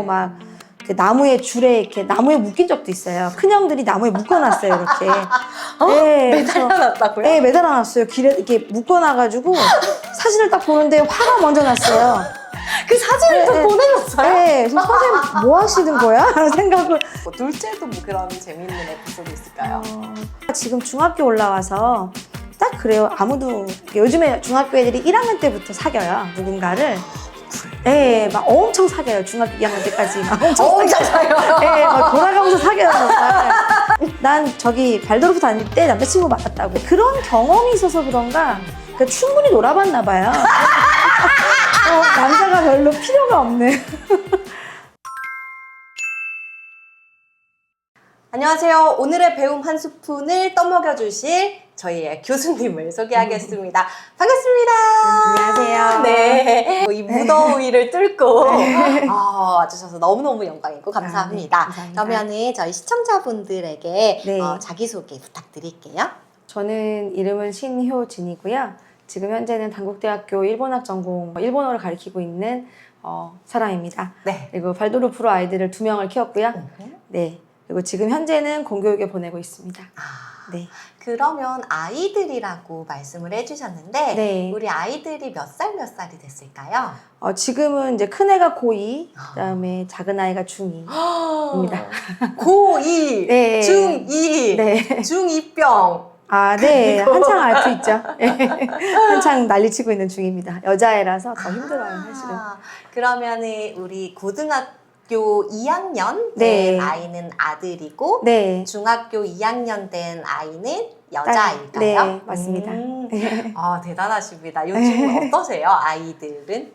막 그 나무에 줄에 이렇게 나무에 묶인 적도 있어요. 큰형들이 나무에 묶어놨어요, 이렇게. 네, 매달아놨다고요? 네, 매달아놨어요. 길에 이렇게 묶어놔가지고 사진을 딱 보는데 화가 먼저 났어요. 그 사진을 또 보내줬어요? 네, 그래서 선생님 뭐 하시는 거야? 하는 생각을. 둘째도 뭐 그런 재밌는 에피소드 있을까요? 지금 중학교 올라와서 딱 그래요. 아무도 요즘에 중학교 애들이 1학년 때부터 사귀어요, 누군가를. 네, 막 엄청 사귀어요. 중학교 2학년 때까지 막 엄청 사귀어요. 네, 막 돌아가면서 사귀어요. 난 저기 발도르프 다닐 때 남자친구 만났다고. 그런 경험이 있어서 그런가 충분히 놀아봤나 봐요. 남자가 별로 필요가 없네. 안녕하세요. 오늘의 배움 한 스푼을 떠먹여 주실 저희의 교수님을 소개하겠습니다. 반갑습니다. 안녕하세요. 네. 이 무더위를 뚫고 와주셔서 너무너무 영광이고 감사합니다. 네, 감사합니다. 그러면은 저희 시청자분들에게 네. 자기소개 부탁드릴게요. 저는 이름은 신효진이고요. 지금 현재는 단국대학교 일본학 전공 일본어를 가르치고 있는 사람입니다. 네. 그리고 발도르프로 아이들을 2명을 키웠고요. 네. 그리고 지금 현재는 공교육에 보내고 있습니다. 네. 그러면 아이들이라고 말씀을 해주셨는데 네. 우리 아이들이 몇 살이 됐을까요? 지금은 이제 큰 애가 고2, 그다음에 작은 아이가 중2입니다. 고2, 네. 중2, 네. 중2병. 네. 한창 앓고 있죠. 한창 난리치고 있는 중입니다. 여자애라서 더 힘들어요, 사실은. 그러면은 우리 고등학교 2학년 네. 된 아이는 아들이고 네. 중학교 2학년 된 아이는 여자아이일까요? 네, 맞습니다. 대단하십니다. 요즘 어떠세요, 아이들은?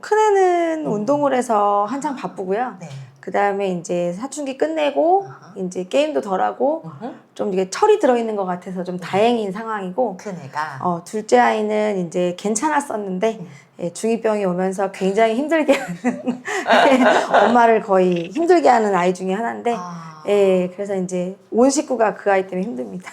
큰 애는 운동을 해서 한창 바쁘고요. 네. 그 다음에 이제 사춘기 끝내고 이제 게임도 덜하고 좀 이게 철이 들어있는 것 같아서 좀 다행인 상황이고, 큰 애가. 둘째 아이는 이제 괜찮았었는데 중2병이 오면서 굉장히 힘들게 하는 엄마를 거의 힘들게 하는 아이 중에 하나인데 그래서 이제 온 식구가 그 아이 때문에 힘듭니다.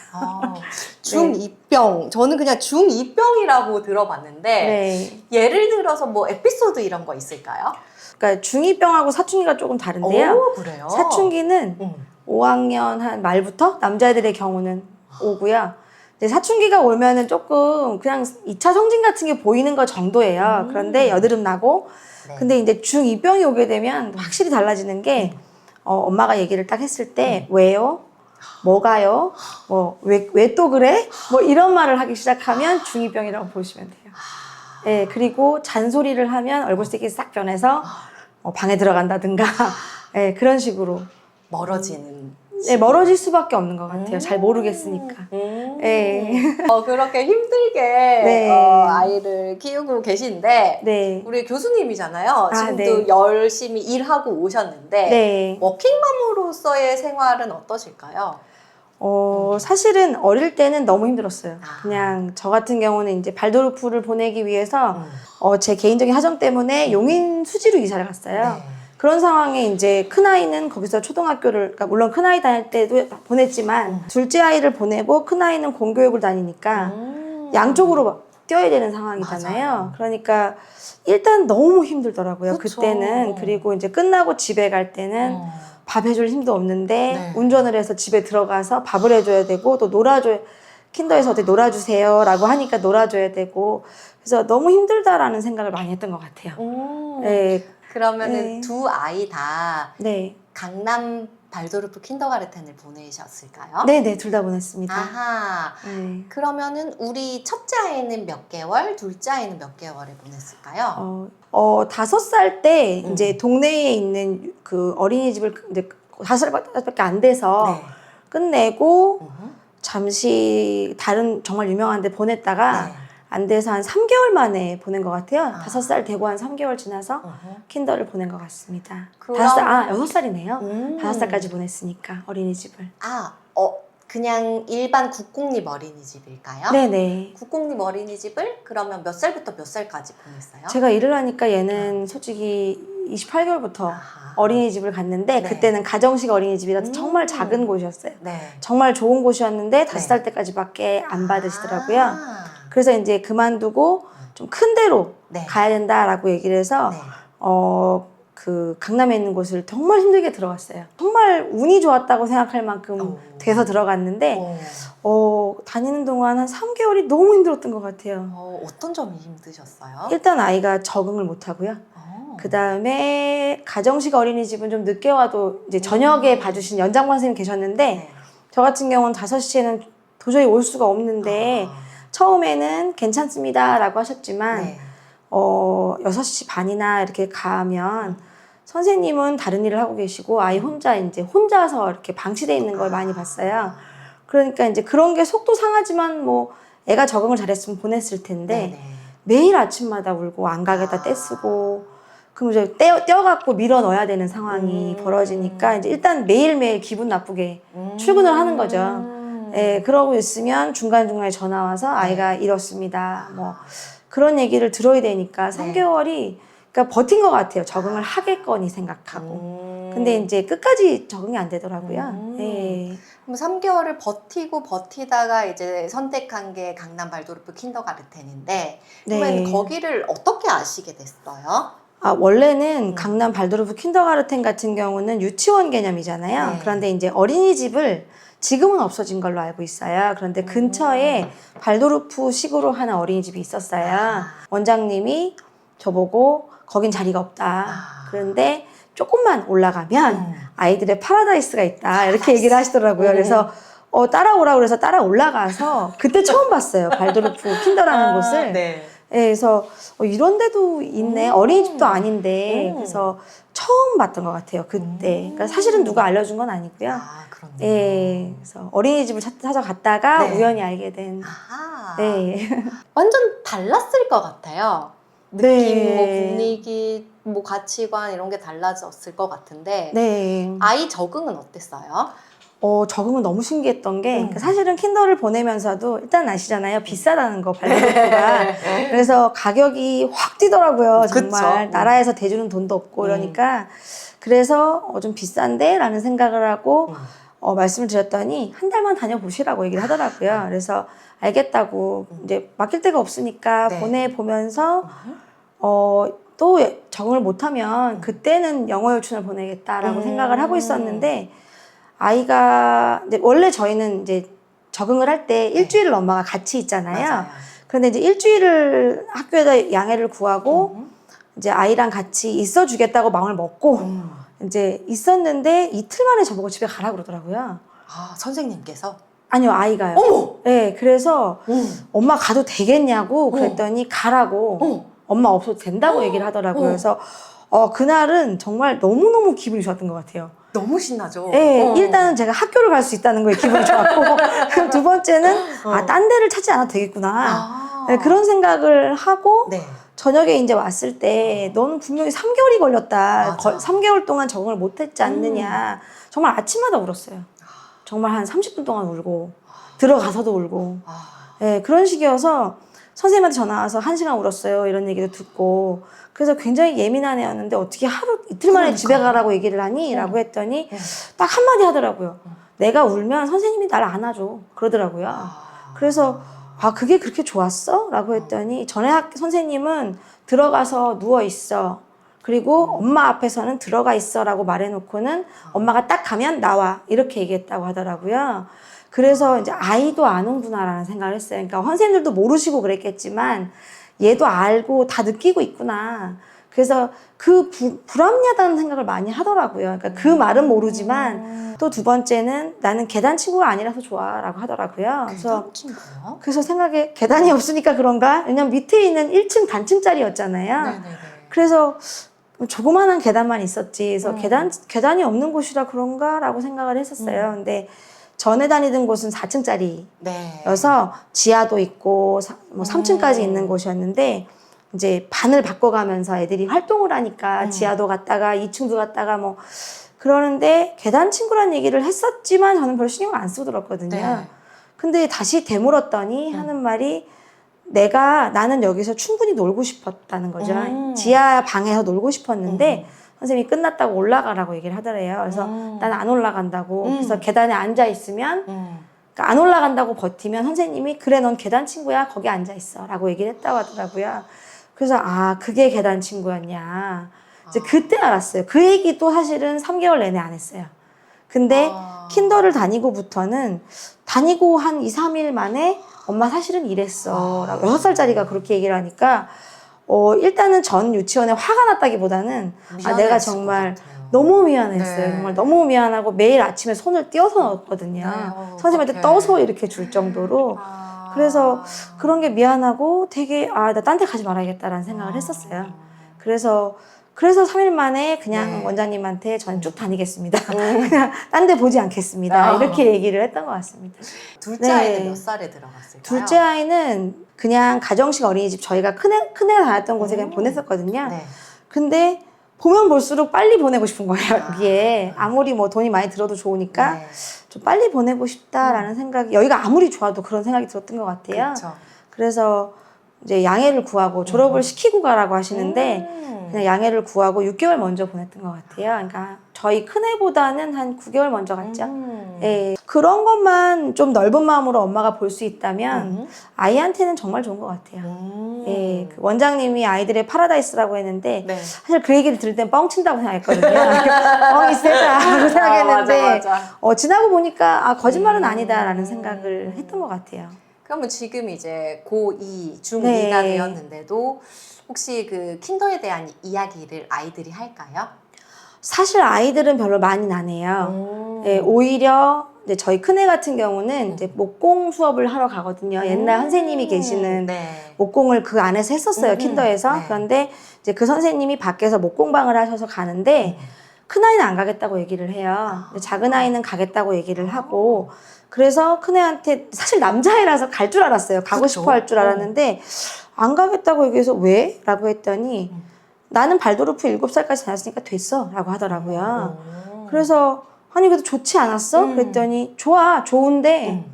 중2병. 저는 그냥 중2병이라고 들어봤는데 네. 예를 들어서 뭐 에피소드 이런 거 있을까요? 그러니까 중2병하고 사춘기가 조금 다른데요. 오, 그래요? 사춘기는 5학년 한 말부터 남자애들의 경우는 오고요. 근데 사춘기가 오면은 조금 그냥 2차 성징 같은 게 보이는 거 정도예요. 그런데 여드름 나고. 네. 근데 이제 중2병이 오게 되면 확실히 달라지는 게 엄마가 얘기를 딱 했을 때 왜요? 뭐가요? 왜 또 그래? 뭐 이런 말을 하기 시작하면 중2병이라고 보시면 돼요. 네, 그리고 잔소리를 하면 얼굴색이 싹 변해서 방에 들어간다든가 그런 식으로 멀어지는. 네, 멀어질 수밖에 없는 것 같아요. 잘 모르겠으니까. 네. 그렇게 힘들게 네. 아이를 키우고 계신데 네. 우리 교수님이잖아요. 지금도 네. 열심히 일하고 오셨는데 네. 워킹맘으로서의 생활은 어떠실까요? 사실은 어릴 때는 너무 힘들었어요. 그냥 저 같은 경우는 이제 발도르프를 보내기 위해서 제 개인적인 사정 때문에 용인 수지로 이사를 갔어요. 네. 그런 상황에 이제 큰아이는 거기서 초등학교를, 그러니까 물론 큰아이 다닐 때도 보냈지만 둘째 아이를 보내고 큰아이는 공교육을 다니니까 양쪽으로 뛰어야 되는 상황이잖아요. 맞아요. 그러니까 일단 너무 힘들더라고요. 그쵸. 그때는. 그리고 이제 끝나고 집에 갈 때는 밥 해줄 힘도 없는데 네. 운전을 해서 집에 들어가서 밥을 해줘야 되고 또 놀아줘야, 킨더에서 어떻게 놀아주세요 라고 하니까 놀아줘야 되고, 그래서 너무 힘들다라는 생각을 많이 했던 것 같아요. 네. 그러면은 네. 두 아이 다 네. 강남 발도르프 킨더가르텐을 보내셨을까요? 네네, 둘 다 보냈습니다. 아하. 네. 그러면은 우리 첫째 아이는 몇 개월, 둘째 아이는 몇 개월에 보냈을까요? 5살 때 이제 동네에 있는 그 어린이집을 이제 5살밖에 안 돼서 네. 끝내고 잠시 다른 정말 유명한 데 보냈다가 네. 안 돼서 한 3개월 만에 보낸 것 같아요. 5살 되고 한 3개월 지나서 킨더를 보낸 것 같습니다. 그럼- 6살이네요. 5살까지 보냈으니까 어린이집을. 그냥 일반 국공립 어린이집일까요? 네네. 국공립 어린이집을 그러면 몇 살부터 몇 살까지 보냈어요? 제가 일을 하니까 얘는 솔직히 28개월부터 아하. 어린이집을 갔는데 네. 그때는 가정식 어린이집이라 정말 작은 곳이었어요. 네. 정말 좋은 곳이었는데 5살 때까지밖에 안 받으시더라고요. 그래서 이제 그만두고 좀 큰 데로 네. 가야 된다라고 얘기를 해서 네. 그 강남에 있는 곳을 정말 힘들게 들어갔어요. 정말 운이 좋았다고 생각할 만큼 돼서 들어갔는데 다니는 동안 한 3개월이 너무 힘들었던 것 같아요. 어떤 점이 힘드셨어요? 일단 아이가 적응을 못 하고요. 그 다음에 가정식 어린이집은 좀 늦게 와도 이제 저녁에 봐주신 연장반 선생님 계셨는데 네. 저 같은 경우는 5시에는 도저히 올 수가 없는데 처음에는 괜찮습니다 라고 하셨지만 네. 6시 반이나 이렇게 가면 선생님은 다른 일을 하고 계시고 아이 혼자서 이렇게 방치돼 있는 걸 많이 봤어요. 그러니까 이제 그런 게 속도 상하지만 뭐 애가 적응을 잘했으면 보냈을 텐데 네네. 매일 아침마다 울고 안각에다 떼쓰고 그럼 이제 떼어갖고 밀어 넣어야 되는 상황이 벌어지니까 이제 일단 매일매일 기분 나쁘게 출근을 하는 거죠. 예, 그러고 있으면 중간중간에 전화 와서 아이가 이렇습니다. 뭐 그런 얘기를 들어야 되니까 3개월이 그러니까 버틴 것 같아요. 적응을 하겠거니 생각하고. 근데 이제 끝까지 적응이 안 되더라고요. 예. 그럼 3개월을 버티다가 이제 선택한 게 강남 발도르프 킨더가르텐인데 그러면 네. 거기를 어떻게 아시게 됐어요? 원래는 강남 발도르프 킨더가르텐 같은 경우는 유치원 개념이잖아요. 네. 그런데 이제 어린이집을 지금은 없어진 걸로 알고 있어요. 그런데 근처에 발도르프식으로 하는 어린이집이 있었어요. 원장님이 저보고 거긴 자리가 없다. 그런데 조금만 올라가면 아이들의 파라다이스가 있다. 이렇게 얘기를 하시더라고요. 그래서 따라오라고 그래서 따라 올라가서 그때 처음 봤어요. 발도르프 킨더라는 곳을. 네. 예, 그래서 이런 데도 있네. 어린이집도 아닌데. 그래서 처음 봤던 것 같아요. 그때. 그러니까 사실은 누가 알려준 건 아니고요. 그렇네요. 예, 그래서 어린이집을 찾아갔다가 네. 우연히 알게 된. 네. 완전 달랐을 것 같아요. 느낌, 네. 뭐 분위기, 뭐 가치관 이런 게 달라졌을 것 같은데 네. 아이 적응은 어땠어요? 적응은 너무 신기했던 게 그러니까 사실은 킨더를 보내면서도 일단 아시잖아요. 비싸다는 거 발도르프가. 그래서 가격이 확 뛰더라고요. 정말 그쵸. 나라에서 대주는 돈도 없고 이러니까 그래서 좀 비싼데? 라는 생각을 하고 말씀을 드렸더니 한 달만 다녀보시라고 얘기를 하더라고요. 그래서 알겠다고 이제 맡길 데가 없으니까 네. 보내보면서 또 적응을 못하면 그때는 영어 유치원을 보내겠다라고 생각을 하고 있었는데 아이가 이제 원래 저희는 이제 적응을 할 때 일주일을 엄마가 같이 있잖아요. 맞아요. 그런데 이제 일주일을 학교에다 양해를 구하고 이제 아이랑 같이 있어 주겠다고 마음을 먹고 이제 있었는데 이틀 만에 저보고 집에 가라 그러더라고요. 선생님께서? 아니요, 아이가요. 어머! 네, 그래서 엄마 가도 되겠냐고 그랬더니 가라고 엄마 없어도 된다고 얘기를 하더라고요. 그래서 그날은 정말 너무너무 기분이 좋았던 것 같아요. 너무 신나죠? 네, 일단은 제가 학교를 갈 수 있다는 거에 기분이 좋았고 그럼 두 번째는 딴 데를 찾지 않아도 되겠구나. 네, 그런 생각을 하고 네. 저녁에 이제 왔을 때 너는 분명히 3개월이 걸렸다. 맞아. 3개월 동안 적응을 못했지 않느냐. 정말 아침마다 울었어요. 정말 한 30분 동안 울고 들어가서도 울고 네, 그런 식이어서 선생님한테 전화 와서 1시간 울었어요. 이런 얘기도 듣고 그래서 굉장히 예민한 애였는데 어떻게 이틀 만에 집에 가라고 얘기를 하니? 라고 했더니 딱 한마디 하더라고요. 내가 울면 선생님이 날 안아줘. 그러더라고요. 그래서 그게 그렇게 좋았어? 라고 했더니 전에 선생님은 들어가서 누워있어. 그리고 엄마 앞에서는 들어가 있어 라고 말해놓고는 엄마가 딱 가면 나와. 이렇게 얘기했다고 하더라고요. 그래서 이제 아이도 아는구나 라는 생각을 했어요. 그러니까 선생님들도 모르시고 그랬겠지만 얘도 알고 다 느끼고 있구나. 그래서 그 불합리하다는 생각을 많이 하더라고요. 그러니까 그 말은 모르지만 또 두 번째는 나는 계단 친구가 아니라서 좋아 라고 하더라고요. 그래서 생각에 계단이 없으니까 그런가? 왜냐면 밑에 있는 1층 단층짜리였잖아요. 네네네. 그래서 조그만한 계단만 있었지. 그래서 계단이 없는 곳이라 그런가? 라고 생각을 했었어요. 근데 전에 다니던 곳은 4층짜리여서 네. 지하도 있고 뭐 3층까지 있는 곳이었는데 이제 반을 바꿔가면서 애들이 활동을 하니까 지하도 갔다가 2층도 갔다가 뭐 그러는데 계단 친구란 얘기를 했었지만 저는 별 신경 안 쓰고 들었거든요. 네. 근데 다시 되물었더니 하는 말이 나는 여기서 충분히 놀고 싶었다는 거죠. 지하 방에서 놀고 싶었는데 선생님이 끝났다고 올라가라고 얘기를 하더래요. 그래서 난 안 올라간다고. 그래서 계단에 앉아 있으면 그러니까 안 올라간다고 버티면 선생님이 그래 넌 계단 친구야 거기 앉아 있어 라고 얘기를 했다고 하더라고요. 그래서 그게 계단 친구였냐. 이제 그때 알았어요. 그 얘기도 사실은 3개월 내내 안 했어요. 근데 킨더를 다니고부터는 다니고 한 2, 3일 만에 엄마 사실은 이랬어. 라고 6살짜리가 그렇게 얘기를 하니까 일단은 전 유치원에 화가 났다기보다는 내가 정말 너무 미안했어요. 네. 정말 너무 미안하고 매일 아침에 손을 띄어서 넣었거든요. 네, 선생님한테 어떡해. 떠서 이렇게 줄 정도로. 그래서 그런 게 미안하고 되게 나 딴 데 가지 말아야겠다라는 생각을 했었어요. 그래서 3일 만에 그냥 네. 원장님한테 저는 쭉 다니겠습니다. 그냥 딴 데 보지 않겠습니다. 이렇게 얘기를 했던 것 같습니다. 둘째 네. 아이는 몇 살에 들어갔을까요? 둘째 아이는 그냥 가정식 어린이집 저희가 큰애 다녔던 곳에 그냥 보냈었거든요. 네. 근데 보면 볼수록 빨리 보내고 싶은 거예요. 여기에 아무리 뭐 돈이 많이 들어도 좋으니까 네. 좀 빨리 보내고 싶다라는 생각이, 여기가 아무리 좋아도 그런 생각이 들었던 것 같아요. 그쵸. 그래서 이제 양해를 구하고 졸업을 시키고 가라고 하시는데 그냥 양해를 구하고 6개월 먼저 보냈던 것 같아요. 그러니까 저희 큰애보다는 한 9개월 먼저 갔죠. 예, 그런 것만 좀 넓은 마음으로 엄마가 볼 수 있다면 아이한테는 정말 좋은 것 같아요. 예, 그 원장님이 아이들의 파라다이스라고 했는데 네. 사실 그 얘기를 들을 땐 뻥친다고 생각했거든요. 뻥이 세다라고 생각했는데 맞아. 지나고 보니까 거짓말은 아니다라는 생각을 했던 것 같아요. 그러면 지금 이제 고2, 중2가 네. 되었는데도 혹시 그 킨더에 대한 이야기를 아이들이 할까요? 사실 아이들은 별로 많이는 안 해요. 예, 오히려 이제 저희 큰애 같은 경우는 이제 목공 수업을 하러 가거든요. 옛날 선생님이 계시는 네. 목공을 그 안에서 했었어요. 킨더에서. 네. 그런데 이제 그 선생님이 밖에서 목공방을 하셔서 가는데 큰아이는 안 가겠다고 얘기를 해요. 근데 작은 아이는 가겠다고 얘기를 하고, 그래서 큰애한테 사실 남자애라서 갈 줄 알았어요. 가고 그쵸? 싶어 할 줄 알았는데 안 가겠다고 얘기해서 왜? 라고 했더니 나는 발도르프 7살까지 다녔으니까 됐어 라고 하더라고요. 그래서 아니 그래도 좋지 않았어? 그랬더니 좋아, 좋은데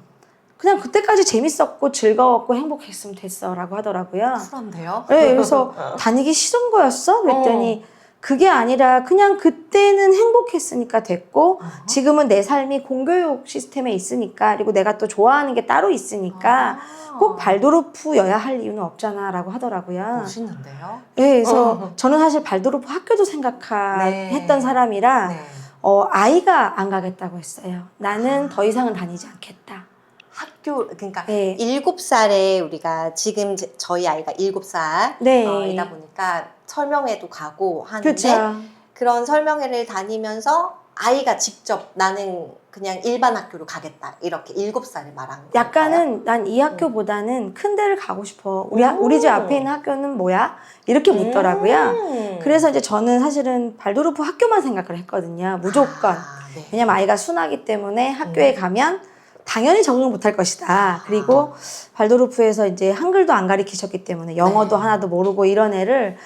그냥 그때까지 재밌었고 즐거웠고 행복했으면 됐어 라고 하더라고요. 쿨한데요? 네, 그래서 다니기 싫은 거였어? 그랬더니 그게 아니라 그냥 그때는 행복했으니까 됐고 지금은 내 삶이 공교육 시스템에 있으니까, 그리고 내가 또 좋아하는 게 따로 있으니까 꼭 발도르프여야 할 이유는 없잖아 라고 하더라고요. 멋있는데요? 네, 그래서 저는 사실 발도르프 학교도 생각했던 사람이라 네. 아이가 안 가겠다고 했어요. 나는 더 이상은 다니지 않겠다. 학교, 그러니까 네. 7살에 우리가 지금 저희 아이가 7살 네. 이다 보니까 설명회도 가고 하는데 그렇죠. 그런 설명회를 다니면서 아이가 직접 나는 그냥 일반 학교로 가겠다 이렇게 7살에 말한 거예요. 약간은 난 이 학교보다는 큰 데를 가고 싶어. 우리 집 앞에 있는 학교는 뭐야? 이렇게 묻더라고요. 그래서 이제 저는 사실은 발도르프 학교만 생각을 했거든요. 무조건. 네. 왜냐면 아이가 순하기 때문에 학교에 가면 당연히 적응 못할 것이다. 그리고 발도르프에서 이제 한글도 안 가르치셨기 때문에 영어도 하나도 모르고 이런 애를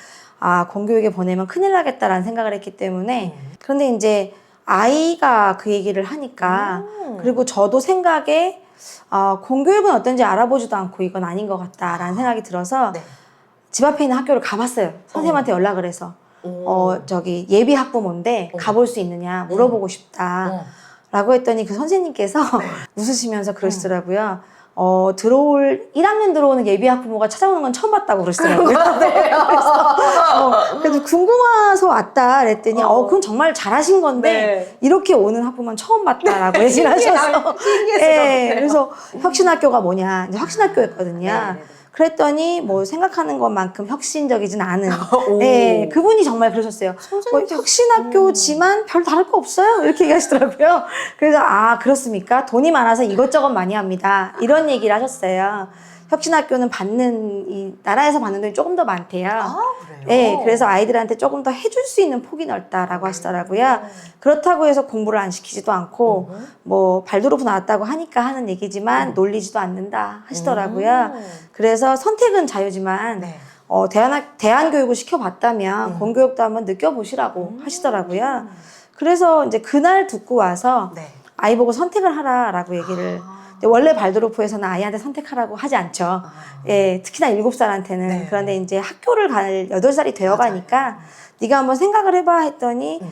공교육에 보내면 큰일 나겠다라는 생각을 했기 때문에. 그런데 이제 아이가 그 얘기를 하니까, 그리고 저도 생각에 공교육은 어떤지 알아보지도 않고 이건 아닌 것 같다라는 생각이 들어서 네. 집 앞에 있는 학교를 가봤어요. 선생님한테 연락을 해서 저기 예비 학부모인데 가볼 수 있느냐 물어보고 싶다 라고 했더니 그 선생님께서 웃으시면서 그러시더라고요. 1학년 들어오는 예비 학부모가 찾아오는 건 처음 봤다고 그러시더라고요. 그래서 궁금해서 왔다 그랬더니 그건 정말 잘하신 건데 이렇게 오는 학부모는 처음 봤다라고 얘기를 하셔서 그래서 혁신학교가 뭐냐, 이제 혁신학교였거든요. 그랬더니 뭐 생각하는 것만큼 혁신적이진 않은. 그분이 정말 그러셨어요. 혁신학교지만 별 다를 거 없어요. 이렇게 얘기하시더라고요. 그래서 그렇습니까? 돈이 많아서 이것저것 많이 합니다. 이런 얘기를 하셨어요. 혁신학교는 이 나라에서 받는 돈이 조금 더 많대요. 그래요? 네, 그래서 아이들한테 조금 더 해줄 수 있는 폭이 넓다라고 하시더라고요. 그렇다고 해서 공부를 안 시키지도 않고, 뭐, 발도르프 나왔다고 하니까 하는 얘기지만 놀리지도 않는다 하시더라고요. 그래서 선택은 자유지만, 대안교육을 시켜봤다면 공교육도 한번 느껴보시라고 하시더라고요. 그래서 이제 그날 듣고 와서 아이 보고 선택을 하라라고 얘기를. 원래 발도르프에서는 아이한테 선택하라고 하지 않죠. 특히나 7살한테는. 그런데 이제 학교를 갈 8살이 되어가니까 네가 한번 생각을 해봐 했더니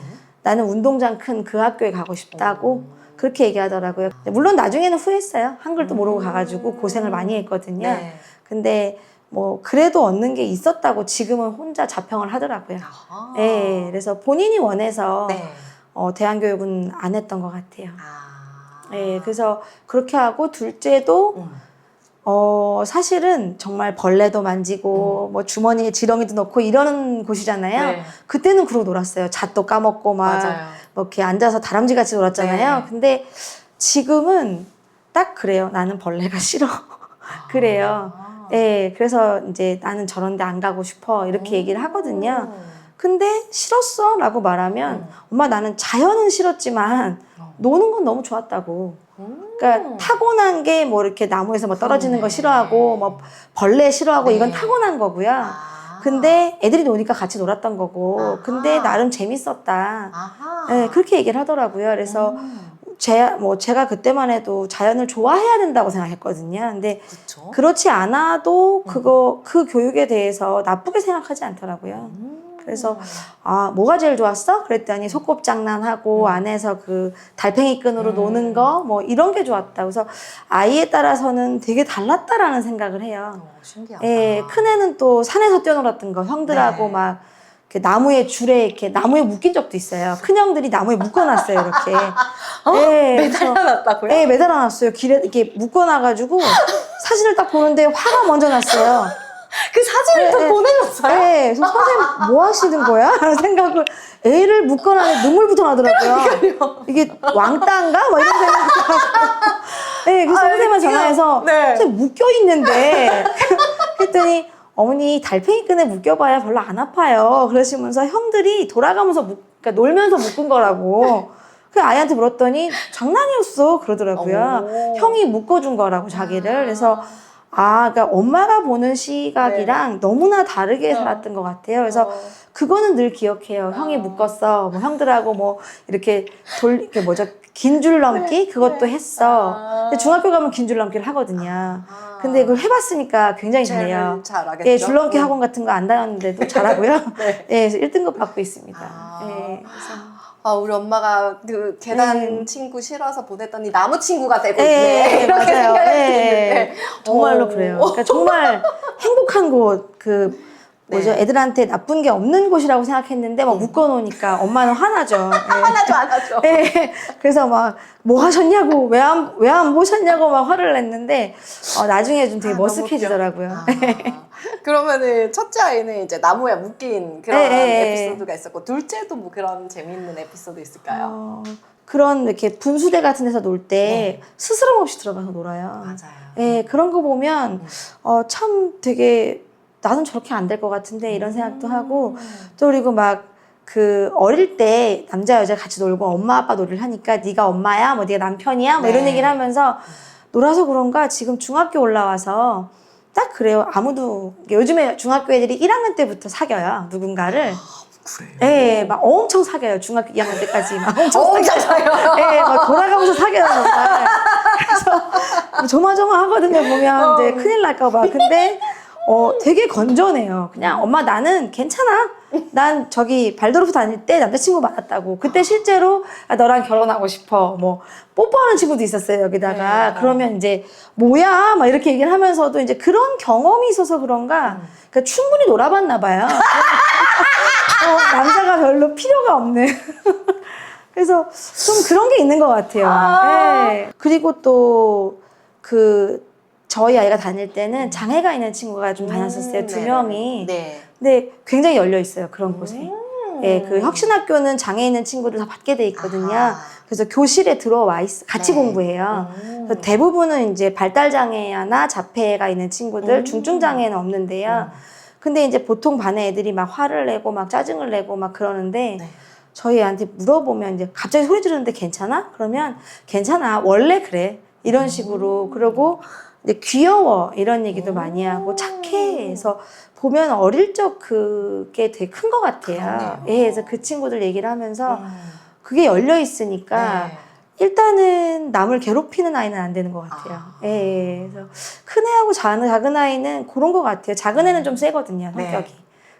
나는 운동장 큰 그 학교에 가고 싶다고 그렇게 얘기하더라고요. 물론 나중에는 후회했어요. 한글도 모르고 가가지고 고생을 많이 했거든요. 근데 뭐 그래도 얻는 게 있었다고 지금은 혼자 자평을 하더라고요. 아하. 네, 그래서 본인이 원해서 네. 대안교육은 안 했던 것 같아요. 아. 네, 그래서 그렇게 하고 둘째도 사실은 정말 벌레도 만지고 뭐 주머니에 지렁이도 넣고 이러는 곳이잖아요. 네. 그때는 그러고 놀았어요. 잣도 까먹고 막 맞아요. 뭐 이렇게 앉아서 다람쥐 같이 놀았잖아요. 네. 근데 지금은 딱 그래요. 나는 벌레가 싫어. 그래요. 아. 네, 그래서 이제 나는 저런 데 안 가고 싶어 이렇게 얘기를 하거든요. 근데 싫었어? 라고 말하면 엄마 나는 자연은 싫었지만 노는 건 너무 좋았다고. 그러니까 타고난 게 뭐 이렇게 나무에서 뭐 떨어지는 거 싫어하고 뭐 벌레 싫어하고 네. 이건 타고난 거고요. 아. 근데 애들이 노니까 같이 놀았던 거고 아하. 근데 나름 재밌었다. 아하. 네, 그렇게 얘기를 하더라고요. 그래서 제가 그때만 해도 자연을 좋아해야 된다고 생각했거든요. 근데 그쵸? 그렇지 않아도 그 교육에 대해서 나쁘게 생각하지 않더라고요. 그래서 뭐가 제일 좋았어? 그랬더니 소꿉장난하고 안에서 그 달팽이 끈으로 노는 거 뭐 이런 게 좋았다. 그래서 아이에 따라서는 되게 달랐다라는 생각을 해요. 신기하다. 예, 큰애는 또 산에서 뛰어놀았던 거 형들하고 네. 막 이렇게 나무에 줄에 이렇게 나무에 묶인 적도 있어요. 큰형들이 나무에 묶어놨어요 이렇게. 매달려놨다고요? 네, 매달아놨어요. 길에 이렇게 묶어놔가지고 사진을 딱 보는데 화가 먼저 났어요. 그 사진을 또 보내줬어요? 네, 그래서 선생님 뭐 하시는 거야? 라는 생각을 애를 묶어놨는데 눈물부터 나더라고요. 이게 왕따인가? 뭐 이런 생각이 들어서. 네, 그래서 선생님한테 전화해서 선생님 묶여있는데 그랬더니 어머니 달팽이 끈에 묶여봐야 별로 안 아파요. 그러시면서 형들이 돌아가면서 그러니까 놀면서 묶은 거라고. 그 아이한테 물었더니 장난이었어 그러더라고요. 형이 묶어준 거라고 자기를. 그래서 그러니까 엄마가 보는 시각이랑 너무나 다르게 살았던 것 같아요. 그래서 그거는 늘 기억해요. 형이 묶었어. 뭐 형들하고 뭐 이렇게 이렇게 뭐죠? 긴 줄 넘기 그것도 했어. 근데 중학교 가면 긴 줄 넘기를 하거든요. 근데 그걸 해봤으니까 굉장히 잘해요. 잘하겠죠? 예, 줄넘기 학원 같은 거 안 다녔는데도 잘하고요. 네. 예, 그래서 1등급 받고 있습니다. 예, 그래서. 우리 엄마가 그 계단 친구 싫어서 보냈더니 나무 친구가 되고 예, 있네. 이렇게 맞아요. 생각이 예, 드는데. 정말로 그래요. 그러니까 정말 행복한 곳, 애들한테 나쁜 게 없는 곳이라고 생각했는데 막 묶어놓으니까 엄마는 화나죠. 예. 하나도 안 하죠. 네, 그래서 막 뭐 하셨냐고 왜 안 보셨냐고 막 화를 냈는데 나중에 좀 되게 머쓱해지더라고요. 그러면은 첫째 아이는 이제 나무에 묶인 그런 에피소드가 있었고 둘째도 뭐 그런 재미있는 에피소드 있을까요? 그런 이렇게 분수대 같은 데서 놀 때 스스럼 없이 들어가서 놀아요. 맞아요. 네, 그런 거 보면 참 되게 나는 저렇게 안 될 것 같은데 이런 생각도 하고 또 그리고 막 어릴 때 남자 여자 같이 놀고 엄마 아빠 놀이를 하니까 네가 엄마야 뭐 네가 남편이야 뭐 이런 얘기를 하면서 놀아서 그런가 지금 중학교 올라와서 딱 그래요. 아무도 요즘에 중학교 애들이 1학년 때부터 사겨요 누군가를. 그래요? 네, 막 엄청 사겨요. 중학교 2학년 때까지 막 엄청 사겨요. 네, 막 돌아가면서 사겨요 정말. 그래서 조마조마하거든요 보면 이제 큰일 날까봐. 근데 되게 건전해요. 그냥 엄마 나는 괜찮아. 난 저기 발도르프 다닐 때 남자친구 많았다고. 그때 실제로 너랑 결혼하고 싶어. 뭐 뽀뽀하는 친구도 있었어요 여기다가. 그러면 이제 뭐야 막 이렇게 얘기를 하면서도 이제 그런 경험이 있어서 그런가 그러니까 충분히 놀아봤나 봐요. 남자가 별로 필요가 없는. 그래서 좀 그런 게 있는 것 같아요. 네. 그리고 또 저희 아이가 다닐 때는 장애가 있는 친구가 좀 다녔었어요. 두 명이. 네. 근데 굉장히 열려 있어요. 그런 곳에. 예, 혁신학교는 장애 있는 친구들 다 받게 돼 있거든요. 그래서 교실에 들어와 같이 공부해요. 그래서 대부분은 이제 발달 장애나 자폐가 있는 친구들, 중증 장애는 없는데요. 근데 이제 보통 반에 애들이 막 화를 내고 막 짜증을 내고 막 그러는데 저희 애한테 물어보면 이제 갑자기 소리 지르는데 괜찮아? 그러면 괜찮아. 원래 그래. 이런 식으로. 그러고 이제 귀여워 이런 얘기도 많이 하고 착해 해서 보면 어릴 적 그게 되게 큰 것 같아요. 예, 그래서 그 친구들 얘기를 하면서 그게 열려 있으니까 일단은 남을 괴롭히는 아이는 안 되는 것 같아요. 예, 그래서 큰 애하고 작은 아이는 그런 것 같아요. 작은 애는 좀 세거든요, 성격이.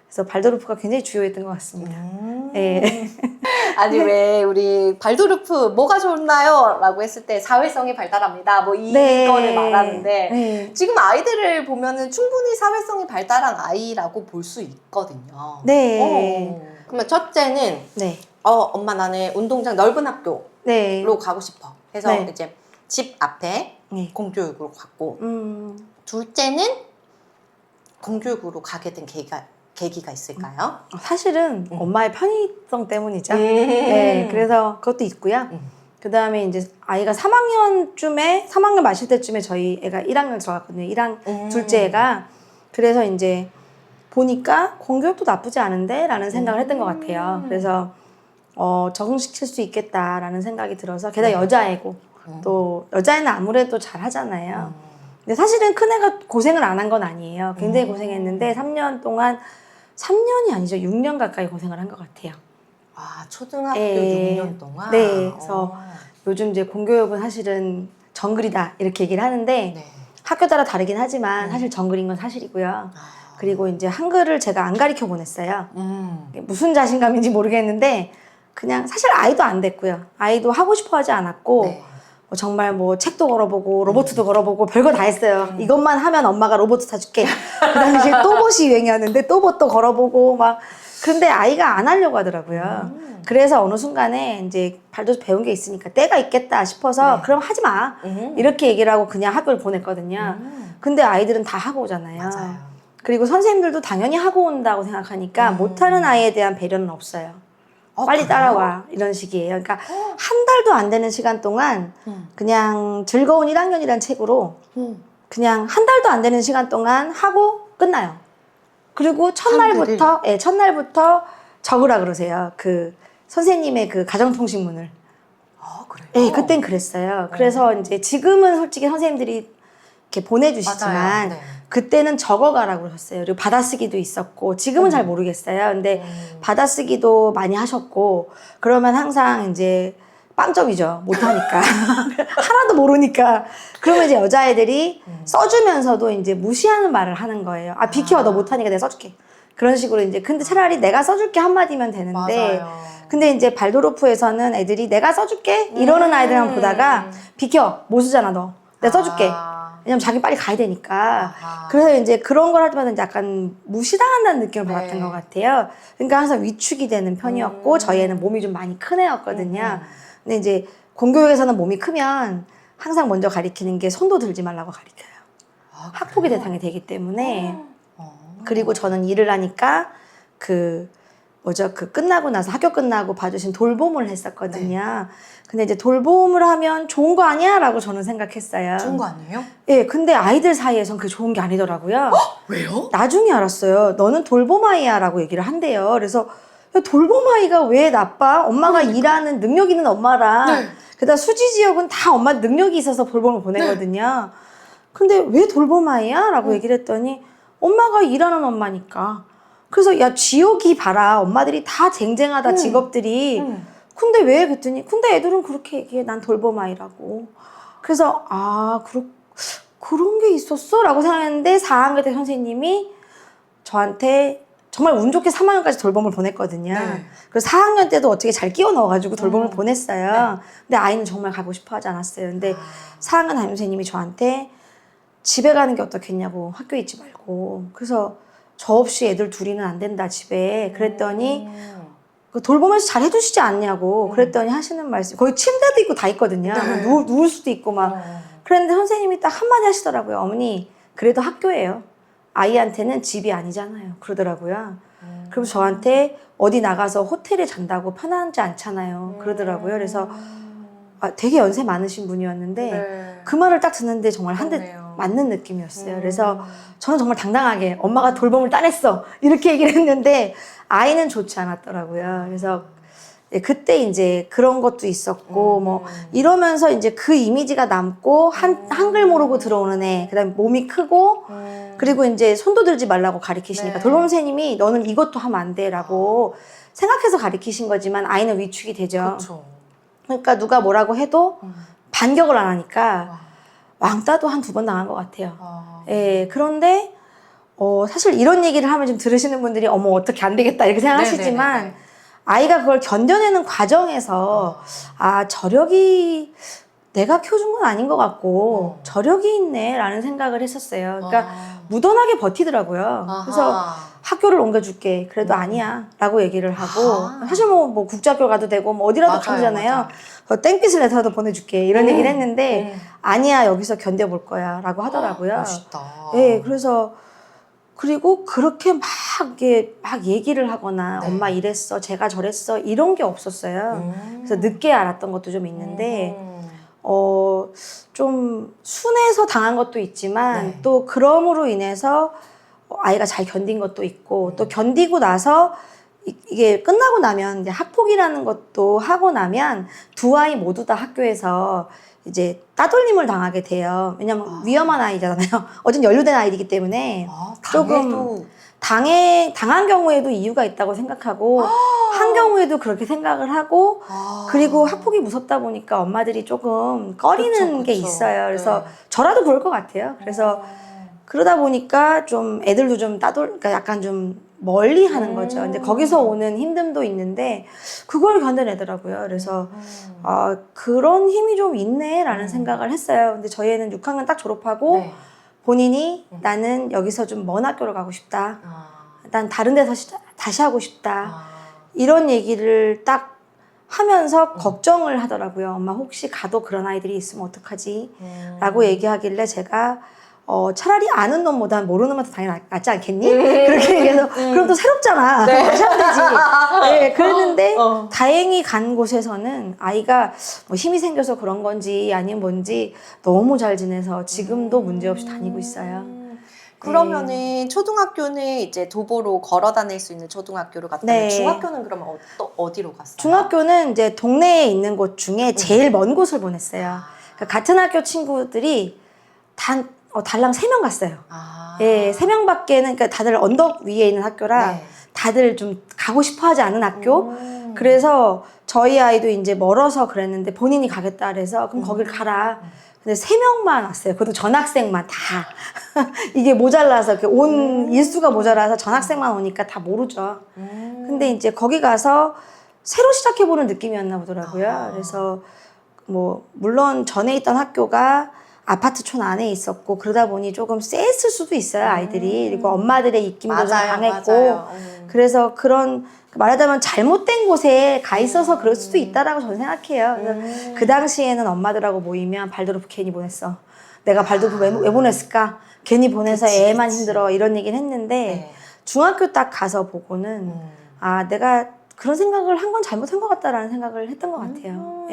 그래서 발도르프가 굉장히 주요했던 것 같습니다. 예. 아니 왜 우리 발도르프 뭐가 좋나요? 라고 했을 때 사회성이 발달합니다. 뭐 이거를 말하는데 네. 지금 아이들을 보면은 충분히 사회성이 발달한 아이라고 볼 수 있거든요. 네. 그러면 첫째는 네. 엄마 나는 운동장 넓은 학교로 네. 가고 싶어. 해서 네. 이제 집 앞에 네. 공교육으로 갔고 둘째는 공교육으로 가게 된 계기가 있을까요? 사실은 엄마의 편의성 때문이죠. 네, 그래서 그것도 있고요. 그 다음에 이제 아이가 3학년 마실 때쯤에 저희 애가 1학년 들어갔거든요. 둘째 애가. 그래서 이제 보니까 공교육도 나쁘지 않은데? 라는 생각을 했던 것 같아요. 그래서 적응시킬 수 있겠다라는 생각이 들어서 게다가 여자애고 또 여자애는 아무래도 잘 하잖아요. 근데 사실은 큰애가 고생을 안 한 건 아니에요. 굉장히 고생했는데 3년이 아니죠. 6년 가까이 고생을 한 것 같아요. 아, 초등학교 네. 6년 동안? 네. 그래서 요즘 이제 공교육은 사실은 정글이다 이렇게 얘기를 하는데 네. 학교 따라 다르긴 하지만 사실 정글인 건 사실이고요. 그리고 이제 한글을 제가 안 가르쳐 보냈어요. 무슨 자신감인지 모르겠는데 그냥 사실 아이도 안 됐고요. 아이도 하고 싶어 하지 않았고 네. 정말 뭐 책도 걸어보고 로봇도 걸어보고 별거 다 했어요. 이것만 하면 엄마가 로봇 사줄게. 그 당시에 또봇이 유행이었는데 또봇도 걸어보고 막 근데 아이가 안 하려고 하더라고요. 그래서 어느 순간에 이제 발도 배운 게 있으니까 때가 있겠다 싶어서 네. 그럼 하지 마. 이렇게 얘기를 하고 그냥 학교를 보냈거든요. 근데 아이들은 다 하고 오잖아요. 맞아요. 그리고 선생님들도 당연히 하고 온다고 생각하니까 못하는 아이에 대한 배려는 없어요. 빨리 그래요? 따라와 이런 식이에요. 그러니까 한 달도 안 되는 시간 동안 그냥 즐거운 1학년이란 책으로 그냥 한 달도 안 되는 시간 동안 하고 끝나요. 그리고 첫날부터 적으라 그러세요. 그 선생님의 그 가정통신문을. 그래요? 네, 그땐 그랬어요. 그래서 이제 지금은 솔직히 선생님들이 이렇게 보내주시지만 맞아요. 네. 그때는 적어가라고 그러셨어요. 그리고 받아쓰기도 있었고 지금은 잘 모르겠어요. 근데 받아쓰기도 많이 하셨고 그러면 항상 이제 빵점이죠. 못하니까. 하나도 모르니까. 그러면 이제 여자애들이 써주면서도 이제 무시하는 말을 하는 거예요. 아, 비켜. 너 못하니까 내가 써줄게. 그런 식으로 이제 근데 차라리 내가 써줄게 한마디면 되는데 맞아요. 근데 이제 발도르프에서는 애들이 내가 써줄게 이러는 아이들만 보다가 비켜. 못 쓰잖아 너. 내가 써줄게. 왜냐면 자기 빨리 가야 되니까. 그래서 이제 그런 걸 할 때마다 약간 무시당한다는 느낌을 받았던 것 같아요. 그러니까 항상 위축이 되는 편이었고 저희 애는 몸이 좀 많이 큰 애였거든요. 근데 이제 공교육에서는 몸이 크면 항상 먼저 가리키는 게 손도 들지 말라고 가리켜요. 학폭의 대상이 되기 때문에. 그리고 저는 일을 하니까 끝나고 나서 학교 끝나고 봐주신 돌봄을 했었거든요. 근데 이제 돌봄을 하면 좋은 거 아니야? 라고 저는 생각했어요. 좋은 거 아니에요? 예, 근데 아이들 사이에선 그게 좋은 게 아니더라고요. 왜요? 나중에 알았어요. 너는 돌봄 아이야 라고 얘기를 한대요. 그래서 야, 돌봄 아이가 왜 나빠? 엄마가 일하는 능력 있는 엄마라. 게다가 수지 지역은 다 엄마 능력이 있어서 돌봄을 보내거든요. 근데 왜 돌봄 아이야? 라고 얘기를 했더니 엄마가 일하는 엄마니까. 그래서 야 지역이 봐라. 엄마들이 다 쟁쟁하다 직업들이. 근데 왜? 그랬더니 근데 애들은 그렇게 얘기해. 난 돌봄 아이라고. 그래서 그런 게 있었어? 라고 생각했는데 4학년 때 선생님이 저한테 정말 운 좋게 3학년까지 돌봄을 보냈거든요. 그래서 4학년 때도 어떻게 잘 끼워 넣어가지고 돌봄을 보냈어요. 근데 아이는 정말 가고 싶어 하지 않았어요. 근데 4학년 담임 선생님이 저한테 집에 가는 게 어떻겠냐고. 학교에 있지 말고. 그래서 저 없이 애들 둘이는 안 된다 집에. 그랬더니 그 돌보면서 잘 해주시지 않냐고. 그랬더니 하시는 말씀. 거기 침대도 있고 다 있거든요. 누울 수도 있고 막. 그랬는데 선생님이 딱 한마디 하시더라고요. 어머니 그래도 학교예요. 아이한테는 집이 아니잖아요. 그러더라고요. 그리고 저한테 어디 나가서 호텔에 잔다고 편하지 않잖아요. 그러더라고요. 그래서 되게 연세 많으신 분이었는데 그 말을 딱 듣는데 정말 한 대 맞는 느낌이었어요. 그래서 저는 정말 당당하게 엄마가 돌봄을 따냈어. 이렇게 얘기를 했는데 아이는 좋지 않았더라고요. 그래서 그때 이제 그런 것도 있었고 뭐 이러면서 이제 그 이미지가 남고 한글 모르고 들어오는 애, 그다음에 몸이 크고 그리고 이제 손도 들지 말라고 가리키시니까 돌봄 선생님이 너는 이것도 하면 안 돼라고 생각해서 가리키신 거지만 아이는 위축이 되죠. 그렇죠. 그러니까 누가 뭐라고 해도 반격을 안 하니까 왕따도 한 2번 당한 것 같아요. 예, 그런데 사실 이런 얘기를 하면 좀 들으시는 분들이 어머 어떻게 안 되겠다 이렇게 생각하시지만 아이가 그걸 견뎌내는 과정에서 아, 저력이 내가 키워준 건 아닌 것 같고 저력이 있네 라는 생각을 했었어요. 그러니까 무던하게 버티더라고요. 그래서 학교를 옮겨줄게. 그래도 아니야 라고 얘기를 하고 사실 뭐 국제학교 가도 되고 뭐 어디라도 가도 되잖아요. 땡빛을 내서라도 보내줄게 이런 얘기를 했는데 아니야 여기서 견뎌볼 거야 라고 하더라고요. 멋있다. 네, 그래서 그리고 그렇게 막 얘기를 하거나 네. 엄마 이랬어 제가 저랬어 이런 게 없었어요. 그래서 늦게 알았던 것도 좀 있는데 좀 순해서 당한 것도 있지만 네. 또 그럼으로 인해서 아이가 잘 견딘 것도 있고 또 견디고 나서 이게 끝나고 나면 이제 학폭이라는 것도 하고 나면 두 아이 모두 다 학교에서 이제 따돌림을 당하게 돼요. 왜냐면 위험한 아이잖아요. 어쨌든 연루된 아이이기 때문에 조금 당한 경우에도 이유가 있다고 생각하고 한 경우에도 그렇게 생각을 하고 그리고 학폭이 무섭다 보니까 엄마들이 조금 꺼리는 그쵸. 게 있어요. 그래서 네. 저라도 그럴 것 같아요. 그래서 그러다 보니까 좀 애들도 좀 그러니까 약간 좀 멀리 하는 거죠. 근데 거기서 오는 힘듦도 있는데 그걸 견뎌내더라고요. 그래서 그런 힘이 좀 있네라는 생각을 했어요. 근데 저희 애는 6학년 딱 졸업하고 네. 본인이 나는 여기서 좀 먼 학교로 가고 싶다. 난 다른 데서 다시 하고 싶다. 이런 얘기를 딱 하면서 걱정을 하더라고요. 엄마 혹시 가도 그런 아이들이 있으면 어떡하지? 라고 얘기하길래 제가 차라리 아는 놈보다 모르는 놈한테 당연히 낫지 않겠니? 그렇게 얘기해서 그럼 또 새롭잖아. 다시 하면 되지. 네, 그랬는데 다행히 간 곳에서는 아이가 뭐 힘이 생겨서 그런 건지 아니면 뭔지 너무 잘 지내서 지금도 문제없이 다니고 있어요. 그러면은 초등학교는 이제 도보로 걸어 다닐 수 있는 초등학교로 갔다면 네. 중학교는 그러면 어디로 갔어요? 중학교는 이제 동네에 있는 곳 중에 제일 먼 곳을 보냈어요. 그러니까 같은 학교 친구들이 달랑 3명 갔어요. 예, 3명밖에는, 그러니까 다들 언덕 위에 있는 학교라 네. 다들 좀 가고 싶어 하지 않은 학교? 그래서 저희 아이도 이제 멀어서 그랬는데 본인이 가겠다 그래서 그럼 거길 가라. 근데 3명만 왔어요. 그것도 전학생만 다. 이게 모자라서, 온 일수가 모자라서 전학생만 오니까 다 모르죠. 근데 이제 거기 가서 새로 시작해보는 느낌이었나 보더라고요. 그래서 뭐, 물론 전에 있던 학교가 아파트촌 안에 있었고 그러다 보니 조금 셌을 수도 있어요, 아이들이. 그리고 엄마들의 입김도 좀 강했고. 그래서 그런 말하자면 잘못된 곳에 가 있어서 그럴 수도 있다라고 저는 생각해요. 그래서 그 당시에는 엄마들하고 모이면 발도르프 괜히 보냈어. 내가 발도르프 왜 보냈을까? 괜히 보내서 애만 힘들어 이런 얘기를 했는데 중학교 딱 가서 보고는 아, 내가 그런 생각을 한 건 잘못한 것 같다라는 생각을 했던 것 같아요.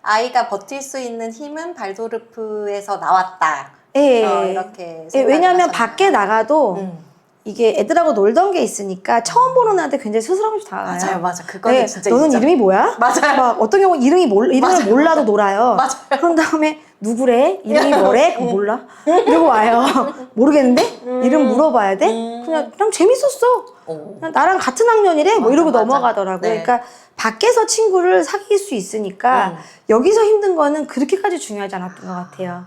아이가 버틸 수 있는 힘은 발도르프에서 나왔다. 예. 이렇게 왜냐하면 밖에 나가도 이게 애들하고 놀던 게 있으니까 처음 보는 애한테 굉장히 스스럼이 다가와요. 맞아. 그거는 진짜 너는 인정. 이름이 뭐야? 맞아요. 막 어떤 경우는 이름을 몰라도 놀아요. 맞아요. 그런 다음에 누구래? 이름이 뭐래? 그거 몰라. 이러고 와요. 모르겠는데? 이름 물어봐야 돼? 그냥 재밌었어. 그냥 나랑 같은 학년이래? 뭐 이러고 넘어가더라고요. 네. 그러니까 밖에서 친구를 사귈 수 있으니까 여기서 힘든 거는 그렇게까지 중요하지 않았던 것 같아요.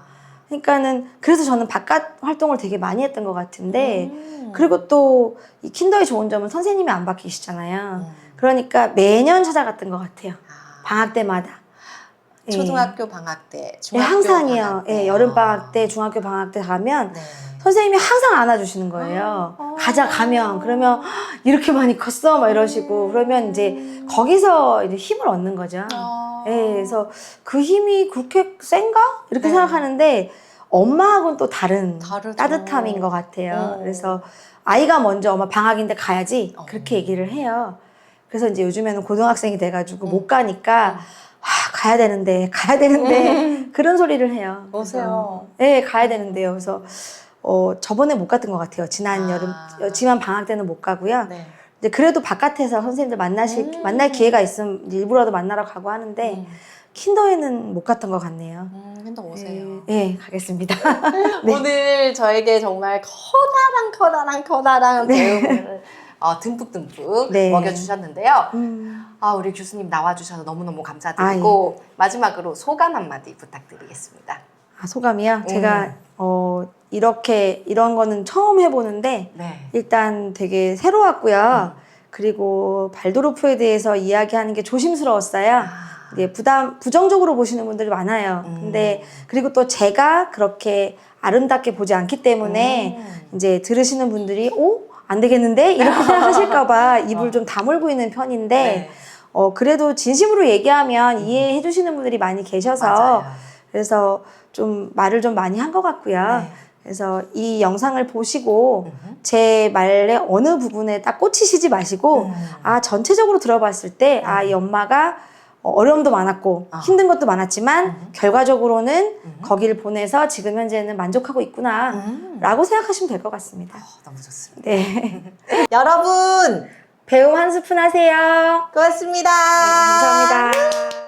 그러니까는 그래서 저는 바깥 활동을 되게 많이 했던 것 같은데 그리고 또 이 킨더의 좋은 점은 선생님이 안 바뀌시잖아요. 그러니까 매년 찾아갔던 것 같아요. 방학 때마다. 초등학교 방학 때, 네, 중학교 항상이요. 방학 때. 여름 방학 때, 중학교 방학 때 가면 선생님이 항상 안아주시는 거예요. 가면 그러면 이렇게 많이 컸어 막 이러시고 그러면 이제 거기서 이제 힘을 얻는 거죠. 그래서 그 힘이 그렇게 센가 이렇게 생각하는데 엄마하고는 또 다른 다르죠. 따뜻함인 것 같아요. 그래서 아이가 먼저 엄마 방학인데 가야지 그렇게 얘기를 해요. 그래서 이제 요즘에는 고등학생이 돼가지고 못 가니까 가야 되는데 그런 소리를 해요. 오세요. 네, 가야 되는데요. 그래서 저번에 못 갔던 것 같아요. 지난 방학 때는 못 가고요. 이제 그래도 바깥에서 선생님들 만날 기회가 있으면 이제 일부러도 만나러 가고 하는데 킨더에는 못 갔던 것 같네요. 킨더 오세요. 네, 가겠습니다. 오늘 저에게 정말 커다란 배움을 듬뿍 먹여주셨는데요. 우리 교수님 나와주셔서 너무너무 감사드리고 마지막으로 소감 한마디 부탁드리겠습니다. 소감이요? 제가 이런 거는 처음 해보는데 일단 되게 새로웠고요. 그리고 발도르프에 대해서 이야기하는 게 조심스러웠어요. 이게 부정적으로 보시는 분들이 많아요. 근데 그리고 또 제가 그렇게 아름답게 보지 않기 때문에 이제 들으시는 분들이 안 되겠는데? 이렇게 생각하실까봐 입을 좀 다물고 있는 편인데 네. 그래도 진심으로 얘기하면 이해해 주시는 분들이 많이 계셔서 맞아요. 그래서 좀 말을 좀 많이 한 것 같고요. 네. 그래서 이 영상을 보시고 제 말의 어느 부분에 딱 꽂히시지 마시고 전체적으로 들어봤을 때 이 엄마가 어려움도 많았고 힘든 것도 많았지만 결과적으로는 거기를 보내서 지금 현재는 만족하고 있구나 라고 생각하시면 될 것 같습니다. 너무 좋습니다. 네. 여러분 배움 한 스푼 하세요. 고맙습니다. 네, 감사합니다.